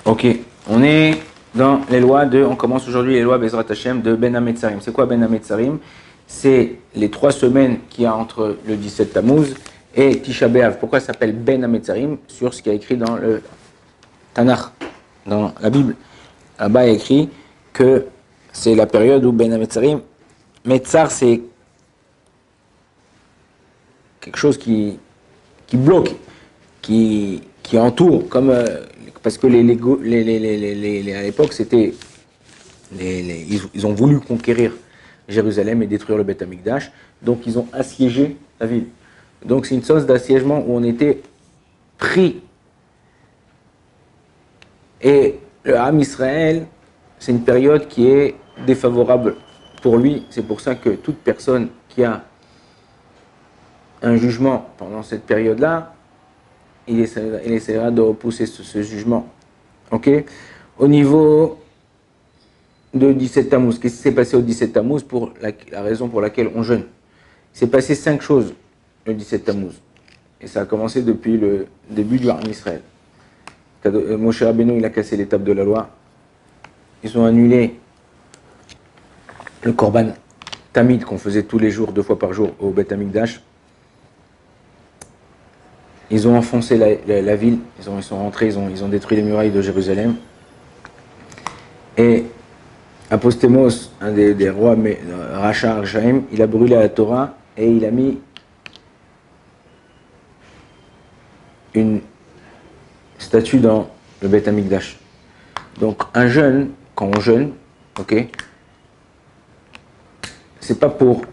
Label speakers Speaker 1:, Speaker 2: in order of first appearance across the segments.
Speaker 1: Ok, on est dans les lois on commence aujourd'hui les lois Bezrat Hashem de Ben Hametzarim. C'est quoi Ben Hametzarim? C'est les 3 semaines qu'il y a entre le 17 Tammuz et Tisha B'Av. Pourquoi ça s'appelle Ben Hametzarim? Sur ce qui est écrit dans le Tanakh, dans la Bible. Là-bas, il y a écrit que c'est la période où Ben Hametzarim, Metzar, c'est quelque chose qui bloque, qui entoure, comme parce que à l'époque, c'était ils ont voulu conquérir Jérusalem et détruire le Beth Amikdash, donc ils ont assiégé la ville. Donc c'est une sorte d'assiégement où on était pris. Et le Ham Israël, c'est une période qui est défavorable pour lui. C'est pour ça que toute personne qui a un jugement pendant cette période-là, il essaiera de repousser ce jugement. Ok? Au niveau de 17 Tammuz, qu'est-ce qui s'est passé au 17 Tammuz pour la raison pour laquelle on jeûne? Il s'est passé 5 choses le 17 Tammuz. Et ça a commencé depuis le début du Ham Israël. Moshe Rabbeinu, il a cassé l'étape de la loi. Ils ont annulé le Korban Tamid qu'on faisait tous les jours, 2 fois par jour au Beth Amikdash. Ils ont enfoncé la ville, ils sont rentrés, ils ont détruit les murailles de Jérusalem. Et Apostemos, un des rois, Racha Arshaim, il a brûlé la Torah et il a mis une statue dans le Beth Amikdash. Donc un jeûne, quand on jeûne, ok, c'est pas pour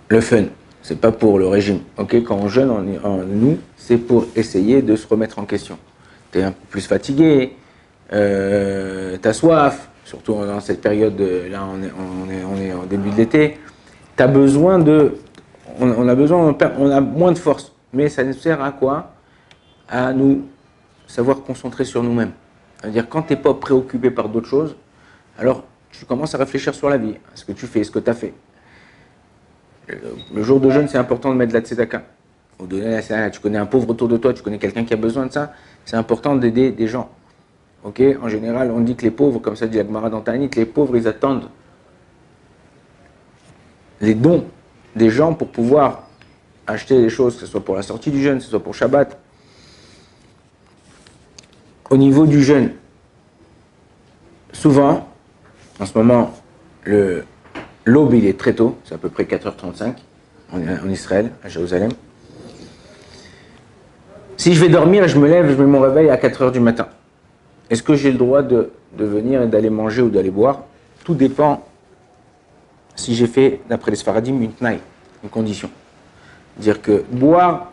Speaker 1: le fun, c'est pas pour le régime, ok. Quand on jeûne, nous, c'est pour essayer de se remettre en question. T'es un peu plus fatigué, t'as soif, surtout dans cette période, là on est au début de l'été. T'as besoin on a moins de force, mais ça nous sert à quoi? À nous savoir concentrer sur nous-mêmes. C'est-à-dire, quand tu n'es pas préoccupé par d'autres choses, alors tu commences à réfléchir sur la vie, à ce que tu fais, ce que tu as fait. Le jour de jeûne, c'est important de mettre de la tzedaka. Ou donner la tzedaka. Tu connais un pauvre autour de toi, tu connais quelqu'un qui a besoin de ça, c'est important d'aider des gens. Ok? En général, on dit que les pauvres, comme ça dit la Gemara dans Ta'anit, les pauvres, ils attendent les dons des gens pour pouvoir acheter des choses, que ce soit pour la sortie du jeûne, que ce soit pour Shabbat. Au niveau du jeûne, souvent, en ce moment, l'aube il est très tôt, c'est à peu près 4h35 en Israël, à Jérusalem. Si je vais dormir, je me lève, je mets mon réveil à 4h du matin. Est-ce que j'ai le droit de venir et d'aller manger ou d'aller boire? Tout dépend si j'ai fait, d'après les Sfaradim, une tnaï, une condition. Dire que boire,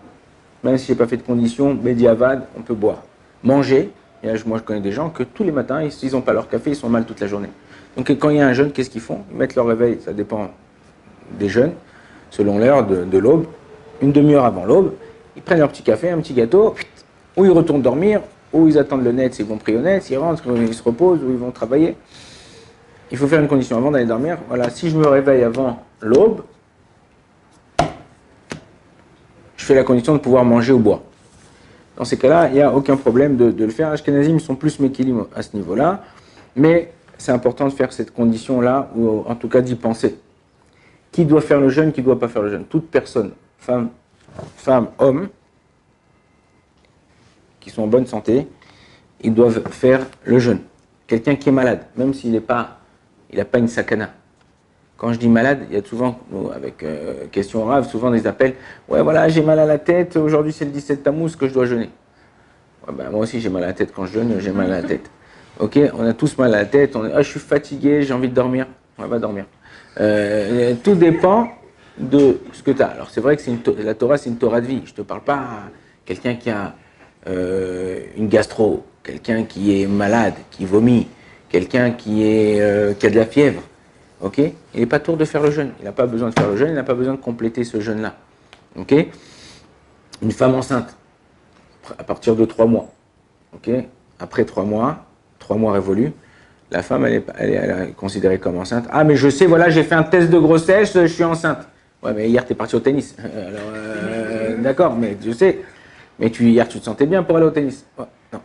Speaker 1: même si je n'ai pas fait de condition, Bediavad, on peut boire. Manger, et là, moi je connais des gens que tous les matins, s'ils n'ont pas leur café, ils sont mal toute la journée. Donc quand il y a un jeûne, qu'est-ce qu'ils font? Ils mettent leur réveil, ça dépend des jeûnes, selon l'heure de l'aube, une demi-heure avant l'aube, ils prennent leur petit café, un petit gâteau, ou ils retournent dormir, ou ils attendent le net, s'ils vont prier au net, s'ils rentrent, ils se reposent, ou ils vont travailler. Il faut faire une condition avant d'aller dormir. Voilà, si je me réveille avant l'aube, je fais la condition de pouvoir manger ou boire. Dans ces cas-là, il n'y a aucun problème de le faire. Les Ashkenazim sont plus mékilim à ce niveau-là, mais c'est important de faire cette condition-là, ou en tout cas d'y penser. Qui doit faire le jeûne, qui ne doit pas faire le jeûne? Toute personne, femme, homme, qui sont en bonne santé, ils doivent faire le jeûne. Quelqu'un qui est malade, même s'il n'a pas une sakana. Quand je dis malade, il y a souvent, avec question rave, souvent des appels. Ouais, voilà, j'ai mal à la tête, aujourd'hui c'est le 17 Tammuz que je dois jeûner. Ouais, ben, moi aussi j'ai mal à la tête quand je jeûne, j'ai mal à la tête. Ok, on a tous mal à la tête, je suis fatigué, j'ai envie de dormir. On va dormir. Tout dépend de ce que tu as. Alors c'est vrai que la Torah c'est une Torah de vie. Je ne te parle pas à quelqu'un qui a une gastro, quelqu'un qui est malade, qui vomit, quelqu'un qui a de la fièvre. Ok, il n'est pas tour de faire le jeûne. Il n'a pas besoin de faire le jeûne, il n'a pas besoin de compléter ce jeûne-là. Ok, une femme enceinte, à partir de 3 mois. Ok, après 3 mois révolus, la femme, elle est considérée comme enceinte. Ah, mais je sais, voilà, j'ai fait un test de grossesse, je suis enceinte. Ouais, mais hier, tu es parti au tennis. Alors, d'accord, mais je sais. Mais hier, tu te sentais bien pour aller au tennis. Ouais, non.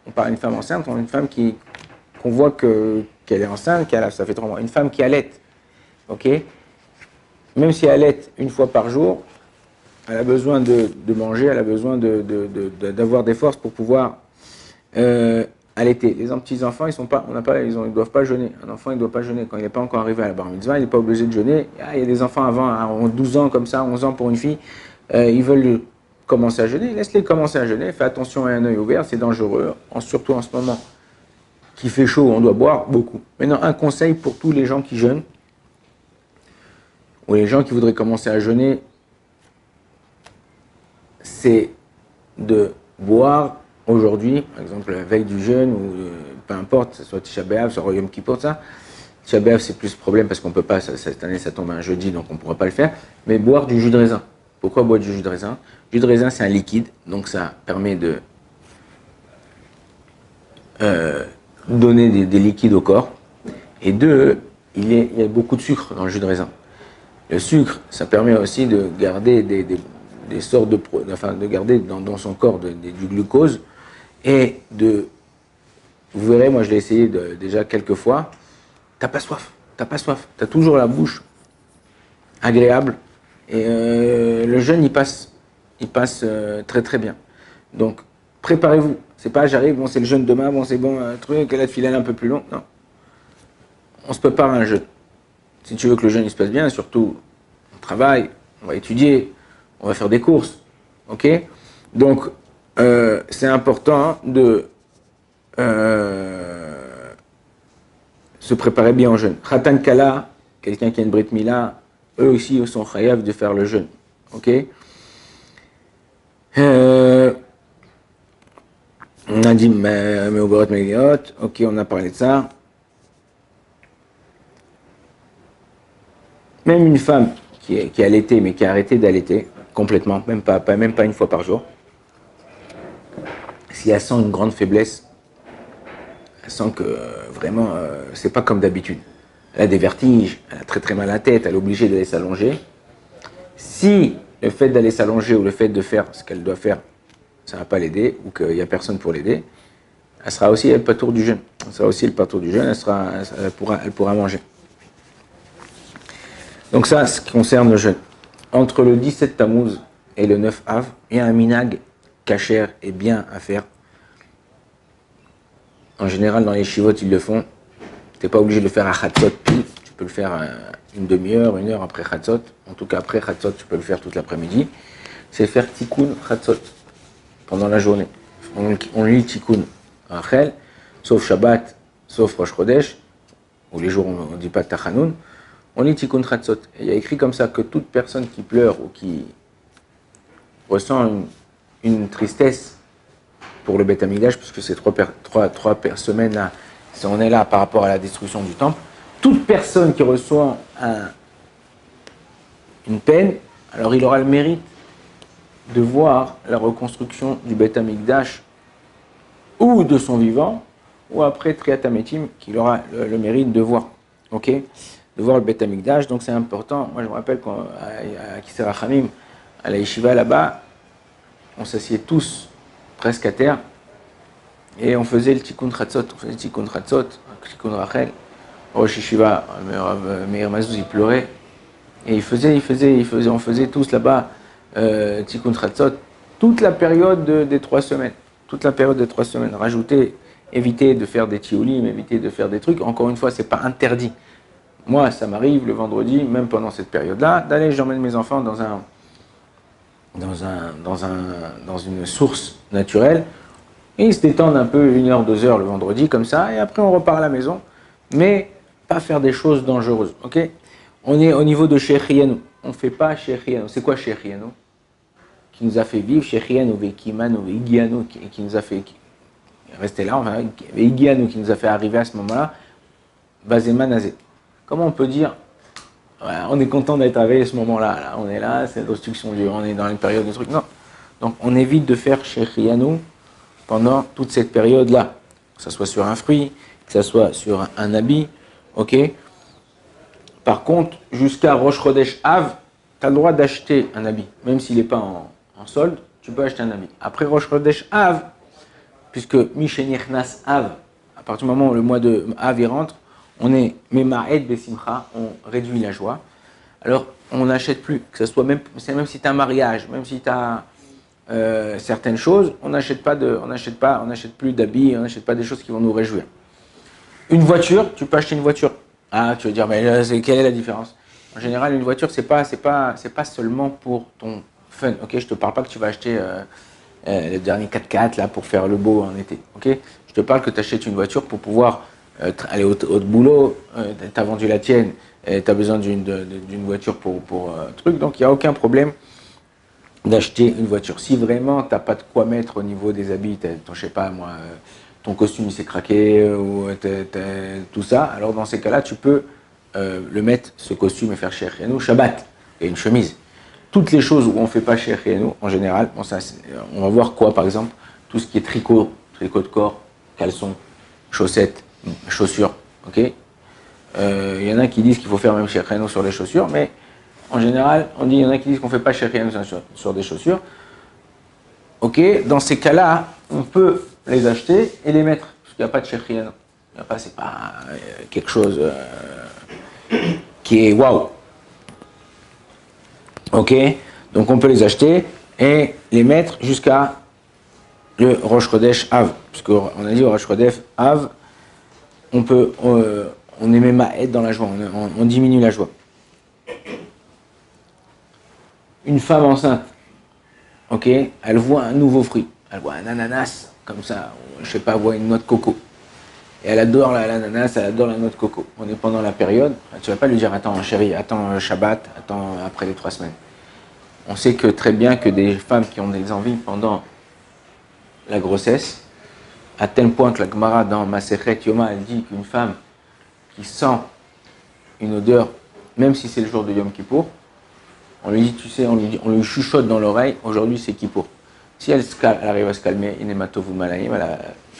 Speaker 1: on parle d'une femme enceinte, on a une femme qu'on voit qu'elle est enceinte, ça fait 3 mois. Une femme qui allait, ok? Même si elle allait une fois par jour, elle a besoin de manger, elle a besoin d'avoir des forces pour pouvoir allaiter. Les petits-enfants, ils ne doivent pas jeûner. Un enfant, il ne doit pas jeûner. Quand il n'est pas encore arrivé à la bar mitzvah, il n'est pas obligé de jeûner. Il y a des enfants avant, à 12 ans comme ça, 11 ans pour une fille, ils veulent commencer à jeûner. Laisse-les commencer à jeûner. Fais attention à un œil ouvert, c'est dangereux. Surtout en ce moment qui fait chaud, on doit boire beaucoup. Maintenant, un conseil pour tous les gens qui jeûnent, ou les gens qui voudraient commencer à jeûner, c'est de boire aujourd'hui, par exemple la veille du jeûne, ou peu importe, soit Tisha B'Av, soit Yom Kippour, ça. Tisha B'Av, c'est plus problème parce qu'on peut pas, cette année ça tombe un jeudi, donc on ne pourra pas le faire, mais boire du jus de raisin. Pourquoi boire du jus de raisin? Le jus de raisin, c'est un liquide, donc ça permet de donner des liquides au corps. Et deux, il y a beaucoup de sucre dans le jus de raisin. Le sucre, ça permet aussi de garder des sortes de garder dans son corps du glucose et vous verrez, moi je l'ai essayé déjà quelques fois, t'as pas soif, t'as toujours la bouche agréable et le jeûne il passe très très bien. Donc préparez-vous, c'est pas j'arrive, bon c'est le jeûne demain, bon c'est bon un truc, la file un peu plus long, non. On se prépare à un jeûne. Si tu veux que le jeûne il se passe bien, surtout on travaille, on va étudier, on va faire des courses, ok? Donc, c'est important de se préparer bien au jeûne. Khatan Kala, quelqu'un qui a une Brit Mila, eux aussi ils sont chayav de faire le jeûne, ok? On a dit Meoborot Meliot, ok, on a parlé de ça. Même une femme qui a allaité, mais qui a arrêté d'allaiter complètement, même pas une fois par jour, si elle sent une grande faiblesse, elle sent que vraiment, c'est pas comme d'habitude. Elle a des vertiges, elle a très très mal à la tête, elle est obligée d'aller s'allonger. Si le fait d'aller s'allonger ou le fait de faire ce qu'elle doit faire, ça ne va pas l'aider, ou qu'il n'y a personne pour l'aider, elle sera aussi le patour du jeûne. Elle pourra manger. Donc ça, ce qui concerne le jeûne. Entre le 17 Tammuz et le 9 Av, il y a un minag kasher et bien à faire. En général, dans les shivot, ils le font. Tu n'es pas obligé de le faire à Chatzot pile. Tu peux le faire une demi-heure, 1 heure après Chatzot. En tout cas, après Chatzot, tu peux le faire toute l'après-midi. C'est faire Tikkun Chatzot pendant la journée. On lit Tikkun Rachel, sauf Shabbat, sauf Rosh Chodesh, ou les jours où on ne dit pas Tachanoun. On lit Tikkun Chatzot. Il y a écrit comme ça que toute personne qui pleure ou qui ressent une tristesse pour le Beth Amikdash, puisque ces trois semaines là, si on est là par rapport à la destruction du temple, toute personne qui reçoit une peine, alors il aura le mérite de voir la reconstruction du Beth Amikdash ou de son vivant, ou après Triat HaMetim, qu'il aura le mérite de voir. Ok, de voir le Beth Amikdash, donc c'est important. Moi je me rappelle qu'à Kisser Hachamim, à la Yeshiva là-bas, on s'assied tous presque à terre et on faisait le Tikkun Chatzot, Tikkun Rachel. Rosh Yeshiva, Meir Mazouz, il pleurait et on faisait tous là-bas Tikkun Chatzot toute la période des 3 semaines. Éviter de faire des tioulim, éviter de faire des trucs. Encore une fois, c'est pas interdit. Moi, ça m'arrive le vendredi, même pendant cette période-là, j'emmène mes enfants dans une source naturelle, et ils se détendent un peu 1 heure, 2 heures le vendredi, comme ça, et après on repart à la maison, mais pas faire des choses dangereuses, ok? On est au niveau de Shechianu, on ne fait pas Shechianu. C'est quoi Shechianu? Qui nous a fait vivre, Shechianu, Vekimanu, Vegianu, qui nous a fait rester là, enfin, Vegianu, qui nous a fait arriver à ce moment-là, Bazeman Azé. Comment on peut dire on est content d'être avec à ce moment-là, là, on est là, c'est la destruction du, on est dans une période de trucs. Non. Donc on évite de faire Shechianu pendant toute cette période-là. Que ce soit sur un fruit, que ce soit sur un habit, ok? Par contre, jusqu'à Rosh Chodesh Av, tu as le droit d'acheter un habit. Même s'il n'est pas en solde, tu peux acheter un habit. Après Rosh Chodesh Av, puisque Mishenichnas Av, à partir du moment où le mois de Av y rentre, on est Memaed Besimcha, on réduit la joie. Alors, on n'achète plus, que ce soit même si tu as un mariage, même si tu as certaines choses, on n'achète plus d'habits, on n'achète pas des choses qui vont nous réjouir. Une voiture, tu peux acheter une voiture. Ah, tu vas dire, mais quelle est la différence? En général, une voiture, c'est pas seulement pour ton fun. Ok, je te parle pas que tu vas acheter le dernier 4x4 là pour faire le beau en été. Ok, je te parle que tu achètes une voiture pour pouvoir aller au boulot. Tu as vendu la tienne, tu as besoin d'une voiture pour truc. Donc il n'y a aucun problème d'acheter une voiture. Si vraiment tu n'as pas de quoi mettre au niveau des habits, je sais pas moi, ton costume s'est craqué ou tout ça, alors dans ces cas-là, tu peux le mettre, ce costume, et faire chez nous Shabbat et une chemise. Toutes les choses où on ne fait pas chez nous, en général, bon, ça, on va voir quoi par exemple, tout ce qui est tricot de corps, caleçon, chaussettes, chaussures, ok. Y en a qui disent qu'il faut faire même chez nous sur les chaussures, mais en général, on dit, il y en a qui disent qu'on ne fait pas chez nous sur des chaussures. Ok, dans ces cas-là, on peut les acheter et les mettre, parce qu'il n'y a pas de chéchien. C'est pas quelque chose qui est waouh. Ok, donc on peut les acheter et les mettre jusqu'à le Rosh Chodesh Av, parce qu'on a dit au Rosh Chodesh Av, on est même à être dans la joie, on diminue la joie. Une femme enceinte, ok, elle voit un nouveau fruit, elle voit un ananas, comme ça, je sais pas, elle voit une noix de coco. Et elle adore l'ananas, elle adore la noix de coco. On est pendant la période, tu vas pas lui dire, attends chérie, attends Shabbat, attends après les 3 semaines. On sait que très bien que des femmes qui ont des envies pendant la grossesse, à tel point que la Gemara dans Masechet Yoma, elle dit qu'une femme qui sent une odeur, même si c'est le jour de Yom Kippour, on lui dit, tu sais, on lui chuchote dans l'oreille, aujourd'hui c'est Kippour. Si elle arrive à se calmer, Inematovou Malayim,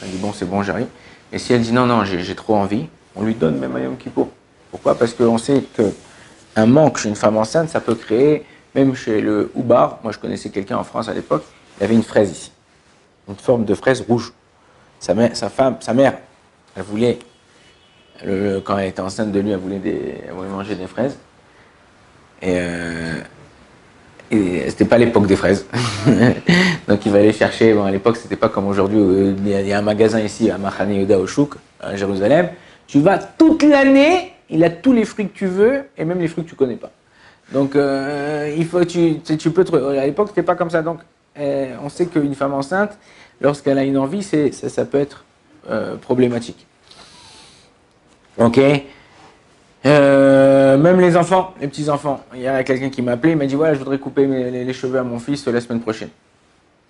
Speaker 1: elle dit bon c'est bon j'arrive. Et si elle dit non, j'ai trop envie, on lui donne même un Yom Kippour. Pourquoi? Parce qu'on sait qu'un manque chez une femme enceinte, ça peut créer, même chez le Houbar, moi je connaissais quelqu'un en France à l'époque, il y avait une fraise ici, une forme de fraise rouge. Sa mère, elle voulait, quand elle était enceinte de lui, elle voulait manger des fraises. Et c'était pas l'époque des fraises. Donc il va aller chercher, bon, à l'époque c'était pas comme aujourd'hui, il y a un magasin ici à Machane Yehuda au Chouk, à Jérusalem. Tu vas toute l'année, il a tous les fruits que tu veux, et même les fruits que tu connais pas. Donc il faut, tu peux à l'époque c'était pas comme ça. Donc on sait qu'une femme enceinte, lorsqu'elle a une envie, ça peut être problématique. Ok. Même les enfants, les petits-enfants. Il y a quelqu'un qui m'a appelé, il m'a dit voilà, je voudrais couper les cheveux à mon fils la semaine prochaine.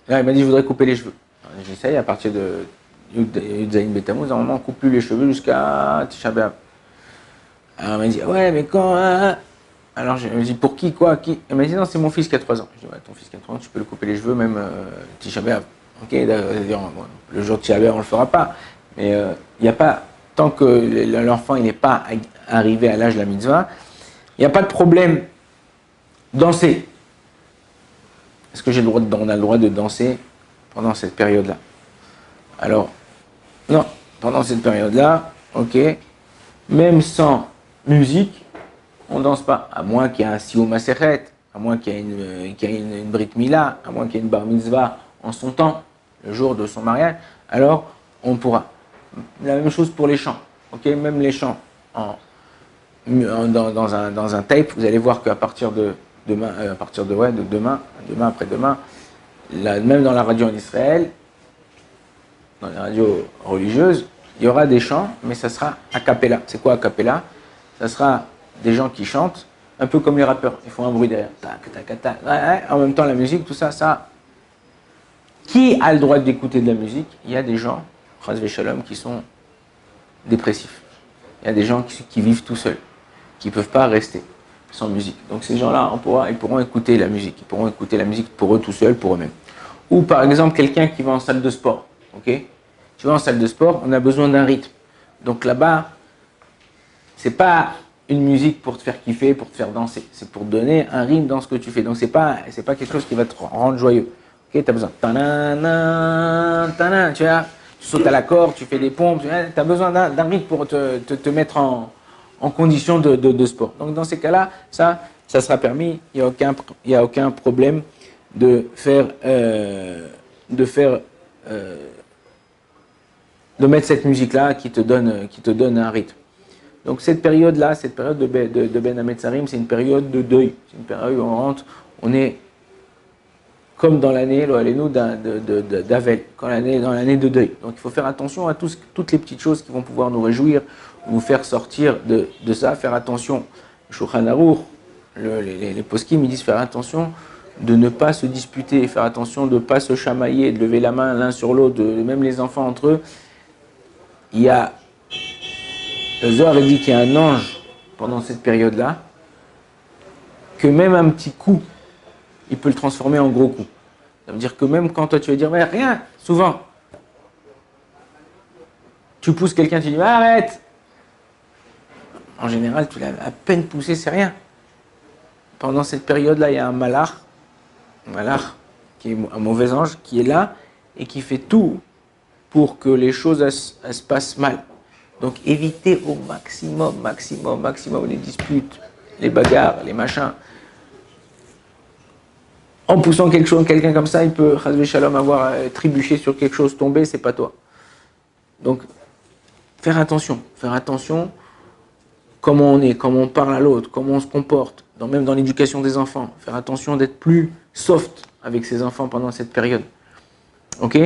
Speaker 1: Là, il m'a dit je voudrais couper les cheveux. J'ai dit ça y est, à partir de Yudzaïn Betamouz, normalement on ne coupe plus les cheveux jusqu'à Tisha B'Av. Alors il m'a dit ouais, mais quand. Alors je me dis pour qui, quoi, qui? Il m'a dit non, c'est mon fils qui a 3 ans. Je dis ouais, ton fils qui a 3 ans, tu peux le couper les cheveux même Tisha B'Av. Ok, le jour de Tisha B'Av on ne le fera pas. Mais il n'y a pas. Tant que l'enfant n'est pas arrivé à l'âge de la mitzvah, il n'y a pas de problème. Danser. Est-ce que on a le droit de danser pendant cette période-là? Alors, non. Pendant cette période-là, ok, même sans musique, on ne danse pas. À moins qu'il y ait un Siyum Masechet, à moins qu'il y ait une Brit Mila, à moins qu'il y ait une Bar Mitzvah en son temps, le jour de son mariage, alors on pourra. La même chose pour les chants, ok, même les chants dans un tape, vous allez voir qu'à partir de demain, demain après-demain, même dans la radio en Israël, dans les radios religieuses, il y aura des chants, mais ça sera a cappella. C'est quoi a cappella? Ça sera des gens qui chantent, un peu comme les rappeurs, ils font un bruit derrière, tac, tac, tac, en même temps la musique, tout ça, ça. Qui a le droit d'écouter de la musique? Il y a des gens Shalom, qui sont dépressifs. Il y a des gens qui vivent tout seuls, qui ne peuvent pas rester sans musique. Donc ces gens-là, ils pourront écouter la musique. Ils pourront écouter la musique pour eux tout seuls, pour eux-mêmes. Ou par exemple, quelqu'un qui va en salle de sport. Okay, tu vas en salle de sport, on a besoin d'un rythme. Donc là-bas, c'est pas une musique pour te faire kiffer, pour te faire danser. C'est pour donner un rythme dans ce que tu fais. Donc c'est pas quelque chose qui va te rendre joyeux. Tu as besoin. Tu vois, tu sautes à la corde, tu fais des pompes. Tu as besoin d'un rythme pour te mettre en condition de sport. Donc dans ces cas-là, ça sera permis. Il n'y a aucun problème de mettre cette musique-là qui te donne un rythme. Donc cette période-là, cette période de Ben Hametzarim, c'est une période de deuil. C'est une période où on est comme dans l'année, d'Avel, dans l'année de deuil. Donc il faut faire attention à toutes les petites choses qui vont pouvoir nous réjouir, nous faire sortir de ça, faire attention. Shulchan Aruch, les poskim, ils disent faire attention de ne pas se disputer, faire attention de ne pas se chamailler, de lever la main l'un sur l'autre, même les enfants entre eux. Le Zohar dit qu'il y a un ange pendant cette période-là, que même un petit coup, il peut le transformer en gros coup. Ça veut dire que même quand toi tu vas dire, mais rien, souvent, tu pousses quelqu'un, tu dis, arrête. En général, tu l'as à peine poussé, c'est rien. Pendant cette période-là, il y a un malach qui est un mauvais ange, qui est là et qui fait tout pour que les choses elles se passent mal. Donc évitez au maximum les disputes, les bagarres, les machins. En poussant quelqu'un comme ça, il peut, Chazvé Shalom, avoir trébuché sur quelque chose, tomber, c'est pas toi. Donc, faire attention comment on est, comment on parle à l'autre, comment on se comporte, même dans l'éducation des enfants. Faire attention d'être plus soft avec ses enfants pendant cette période. Ok ?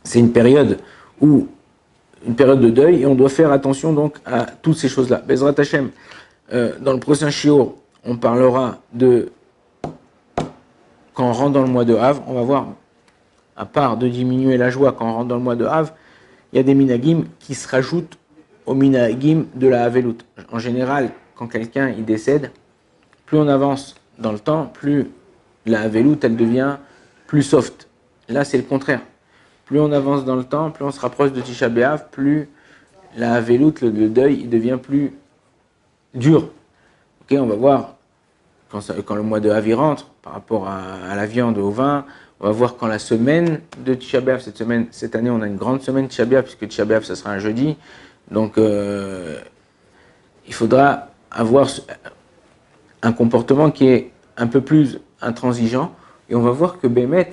Speaker 1: C'est une période de deuil et on doit faire attention donc à toutes ces choses-là. Bezrat Hashem, dans le prochain shiur, on parlera de quand on rentre dans le mois de Av, on va voir, à part de diminuer la joie quand on rentre dans le mois de Av, il y a des minagim qui se rajoutent aux minagim de la Havelut. En général, quand quelqu'un il décède, plus on avance dans le temps, plus la Havelut elle devient plus soft. Là, c'est le contraire. Plus on avance dans le temps, plus on se rapproche de Tisha B'Av, plus la Havelut, le deuil, il devient plus dur. Ok, on va voir quand le mois de Av rentre, par rapport à la viande, au vin, on va voir quand la semaine de Tisha B'Av, cette année on a une grande semaine de Tisha B'Av, puisque Tisha B'Av ça sera un jeudi, donc il faudra avoir un comportement qui est un peu plus intransigeant, et on va voir que Bémet,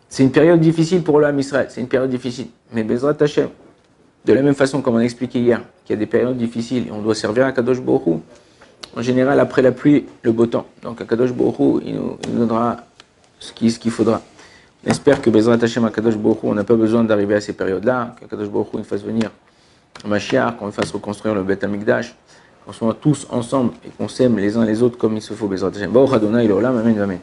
Speaker 1: c'est une période difficile pour l'âme Israël, c'est une période difficile, mais Bezrat Hashem, de la même façon comme on a expliqué hier, qu'il y a des périodes difficiles, et on doit servir à Kadosh Baruch Hu, en général, après la pluie, le beau temps. Donc, Akadosh Baruch Hu, il nous donnera ce qu'il faudra. On espère que Bezrat Hashem, Akadosh Baruch Hu, on n'a pas besoin d'arriver à ces périodes-là, qu'Akadosh Baruch Hu il fasse venir Mashiach, qu'on fasse reconstruire le Beth Amikdash, qu'on soit tous ensemble et qu'on s'aime les uns les autres comme il se faut. Bezrat Hashem. Baruch Adonai, L'Olam, Amen, Amen.